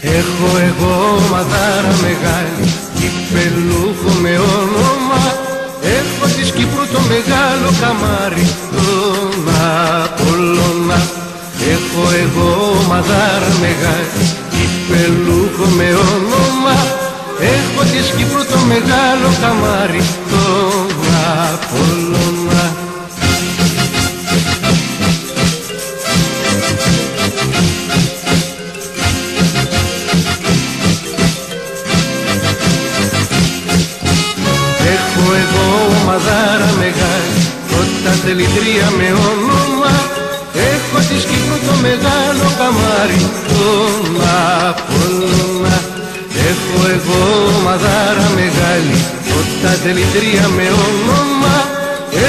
Έχω εγώ μαδάρα μεγάλη, κυπελούχο με όνομα. Έχω της Κύπρου το μεγάλο καμάρι, τον Απόλλωνα. Έχω εγώ μαδάρα μεγάλη, κυπελούχο με όνομα. Έχω της Κύπρου το μεγάλο καμάρι, τον Απόλλωνα. Έχω εγώ μαδάρα μεγάλη, κότα τελητρία με όνομα. Έχω της Κύπρου το μεγάλο καμάρι, τον Απόλλωνα. Έχω εγώ μαδάρα μεγάλη, κότα τελητρία με όνομα.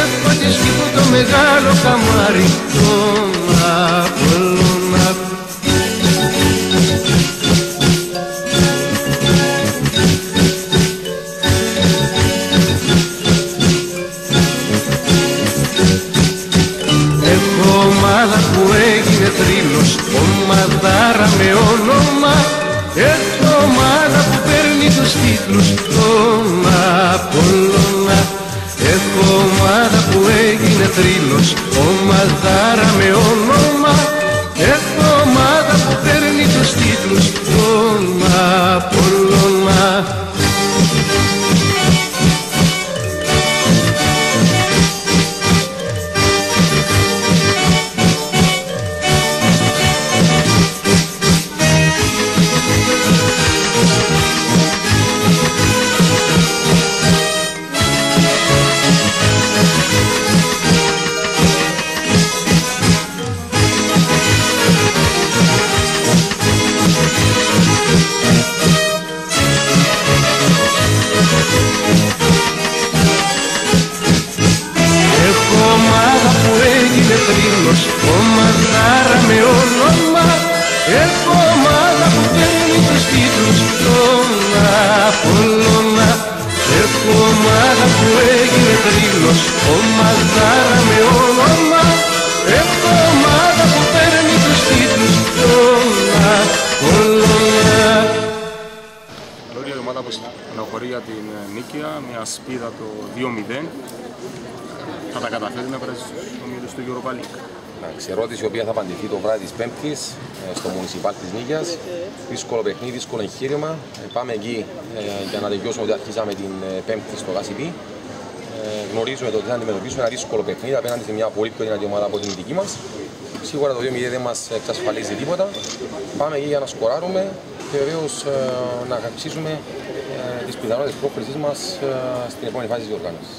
Έχω της Κύπρου το μεγάλο καμάρι, τον Απόλλωνα. Ομάδα που έγινε θρύλος, ομαδάρα με όνομα. Έχω ομάδα που παίρνει τους τίτλους, τον Απόλλωνα. Έχω ομάδα που έγινε θρύλος, ομαδάρα με όνομα. Έχω ομάδα που παίρνει τους τίτλους, τον Απόλλωνα. Ομαδάρα με όνομα. Έχω ομάδα που παίρνει τους τίτλους, τον Απόλλωνα. Έχω ομάδα που έγινε θρύλος, ομαδάρα με όνομα. Έχω ομάδα που παίρνει τους τίτλους, τον Απόλλωνα. Λόγια η ομάδα που αναχωρεί για την νίκαια, μια σπίδα το 2-0. Θα τα καταφέρει να περάσει στους ομίλους του Europa League. Ερώτηση η οποία θα απαντηθεί το βράδυ της Πέμπτης στο Μουνισιπάλ της Νίκαιας. Δύσκολο παιχνίδι, δύσκολο εγχείρημα. Πάμε εκεί για να τελειώσουμε ότι αρχίσαμε την Πέμπτη στο ΓΑΣΥΠΗ. Γνωρίζουμε ότι θα αντιμετωπίσουμε ένα δύσκολο παιχνίδι απέναντι σε μια πολύ πιο δυνατή ομάδα από την δική μας. Σίγουρα το 2-0 δεν μας εξασφαλίζει τίποτα. Πάμε εκεί για να σκοράρουμε και βεβαίως να αυξήσουμε τις πιθανότητες πρόκρισης μας στην επόμενη φάση της διοργάνωσης.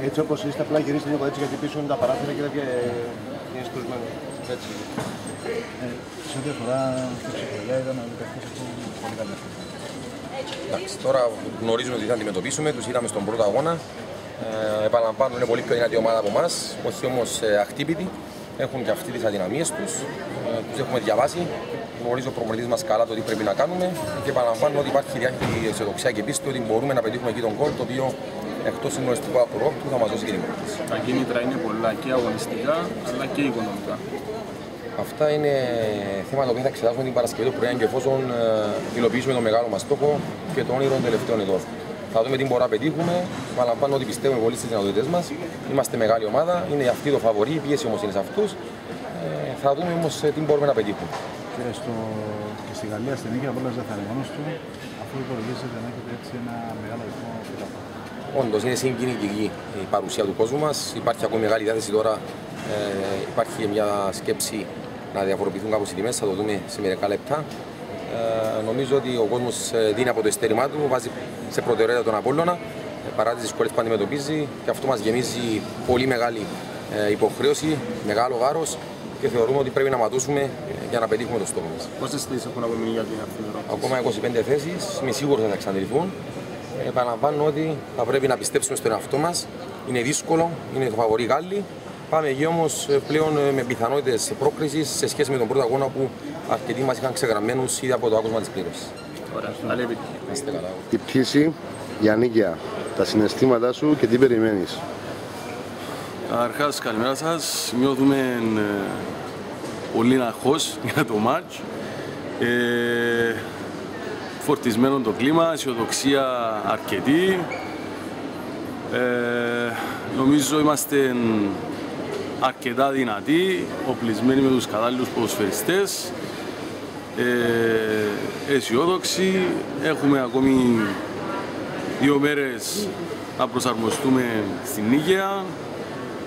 Έτσι όπως είστε, απλά γυρίστε λίγο έτσι γιατί πίσω είναι τα παράθυρα και δεν είναι σκουσμένο. Έτσι. Σε ό,τι αφορά στη ψυχολογία, είδαμε ότι αυτές έχουν πολύ καλή αυτή. Εντάξει, τώρα γνωρίζουμε ότι θα αντιμετωπίσουμε, τους είδαμε στον πρώτο αγώνα. Επαναλαμβάνω, είναι πολύ πιο δυνατή ομάδα από εμάς, όχι όμως αχτύπητη. Έχουν και αυτοί τις αδυναμίες τους, τους έχουμε διαβάσει. Γνωρίζω ο προπονητής μας καλά το τι πρέπει να κάνουμε και επαναλαμβάνω ότι υπάρχει η αισιοδοξία και πίστη ότι μπορούμε να πετύχουμε εκεί τον γκολ, το οποίο εκτός συγκλονιστικού απορρόφητου θα μας δώσει και την πρόκληση. Τα κίνητρα είναι πολλά και αγωνιστικά αλλά και οικονομικά. Αυτά είναι θέματα που θα εξετάσουμε την Παρασκευή το πρωί και εφόσον υλοποιήσουμε το μεγάλο μας στόχο και το όνειρο των τελευταίων ετών. Θα δούμε τι μπορούμε να πετύχουμε. Παραλαμβάνω ότι πιστεύουμε πολύ στις δυνατότητες μας. Είμαστε μεγάλη ομάδα, είναι αυτή το φαβορί, η πίεση όμως είναι σε αυτούς. Θα δούμε όμως τι μπορούμε να πετύχουμε. Και στη Γαλλία, στην νίκη, απόλυτα δεν θα είναι μόνος του, αφού υπολογίζεται να έχετε έτσι ένα μεγάλο ρυθμό φιλάθλων. Όντως είναι συγκινητική η παρουσία του κόσμου μας. Υπάρχει ακόμη μεγάλη διάθεση τώρα. Υπάρχει μια σκέψη να διαφοροποιηθούν κάπως οι τιμές. Θα το δούμε σε μερικά λεπτά. Νομίζω ότι ο κόσμος δίνει από το ειστέρημά του, βάζει σε προτεραιότητα τον Απόλλωνα παρά τις δυσκολίες που αντιμετωπίζει και αυτό μας γεμίζει πολύ μεγάλη υποχρέωση, μεγάλο βάρος και θεωρούμε ότι πρέπει να ματώσουμε για να πετύχουμε το στόχο μας. Πόσες θέσεις έχουν απομείνει για την αφήνωρα? Ακόμα 25 θέσεις, είμαι σίγουρος θα εξαντληθούν. Επαναλαμβάνω ότι θα πρέπει να πιστέψουμε στον εαυτό μας. Είναι δύσκολο, είναι το φαβορί Γάλλοι. Πάμε εκεί όμως πλέον με πιθανότητες πρόκρισης σε σχέση με τον πρώτο αγώνα που αρκετοί μας είχαν ξεγραμμένους ήδη από το άκουσμα της κλήρωσης. Ωραία, καλή επιτυχία. Είστε καλά. Η πτήση για νίκαια τα συναισθήματά σου και τι περιμένεις. Καταρχάς, καλημέρα σας. Νιώθουμε πολύ αγχώς για το μάτς. Φορτισμένο το κλίμα, αισιοδοξία αρκετή. Νομίζω είμαστε αρκετά δυνατοί, οπλισμένοι με τους κατάλληλους ποδοσφαιριστές, αισιόδοξοι. Έχουμε ακόμη 2 μέρες να προσαρμοστούμε στην Νίκαια.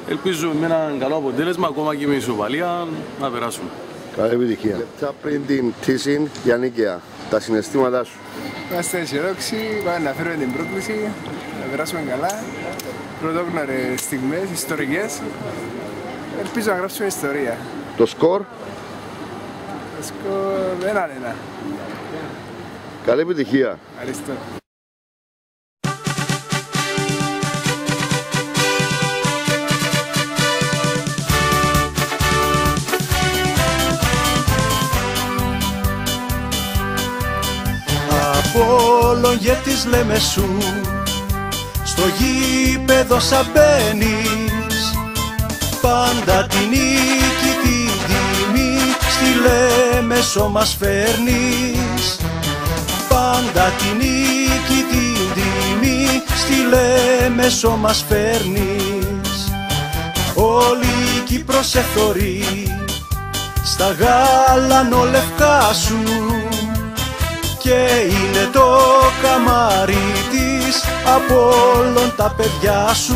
Ελπίζουμε με ένα καλό αποτέλεσμα, ακόμα και με ισοπαλία, να περάσουμε. Καλή επιτυχία. Λεπτά πριν την πτήση για Νίκαια, τα συναισθήματά σου. Είμαστε αισιοδόξοι, πάμε να φέρουμε την πρόκληση, να περάσουμε καλά. Πρωτόγνωρες στιγμές, ιστορικές. Ελπίζω να γράψουμε ιστορία. Το σκορ. Το σκορ 1-1. Καλή επιτυχία. Ευχαριστώ. Απόλογες λέμε σου, στο γήπεδο σαν μπαίνεις, πάντα την νίκη την τιμή στη Λέμεσο μας φέρνεις. Πάντα την νίκη την τιμή στη Λέμεσο μας φέρνεις. Όλη η Κύπρος εθωρεί στα γαλανολευκά σου και είναι το καμάρι της από όλων τα παιδιά σου.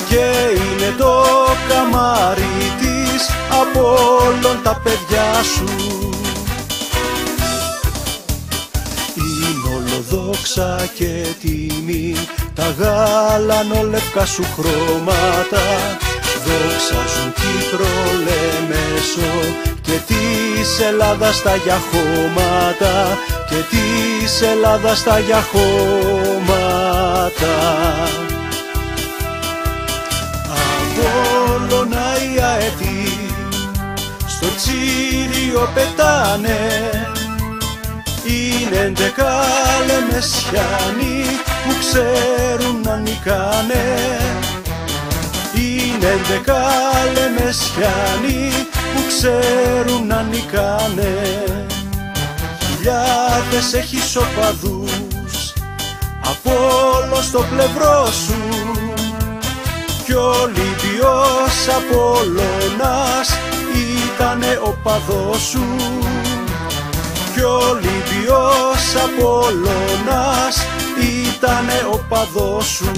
Και είναι το καμάρι της από όλων τα παιδιά σου. Είναι ολοδόξα και τιμή τα γαλανολευκά σου χρώματα. Δόξαζουν Κύπρο, Λέμεσο και της Ελλάδας τα γιαχώματα, και της Ελλάδας τα γιαχώματα. Απόλλωνα οι αετοί στο Τσίριο πετάνε, είναι 11 Λεμεσιάνοι που ξέρουν να νικάνε. Είναι 11 Λεμεσιάνοι που ξέρουν να νικάνε. Χιλιάδες έχεις οπαδούς από όλο στο πλευρό σου, κι ο Ολυμπιός Απόλλωνας ήτανε οπαδός σου. Κι ο Ολυμπιός Απόλλωνας ήτανε οπαδός σου.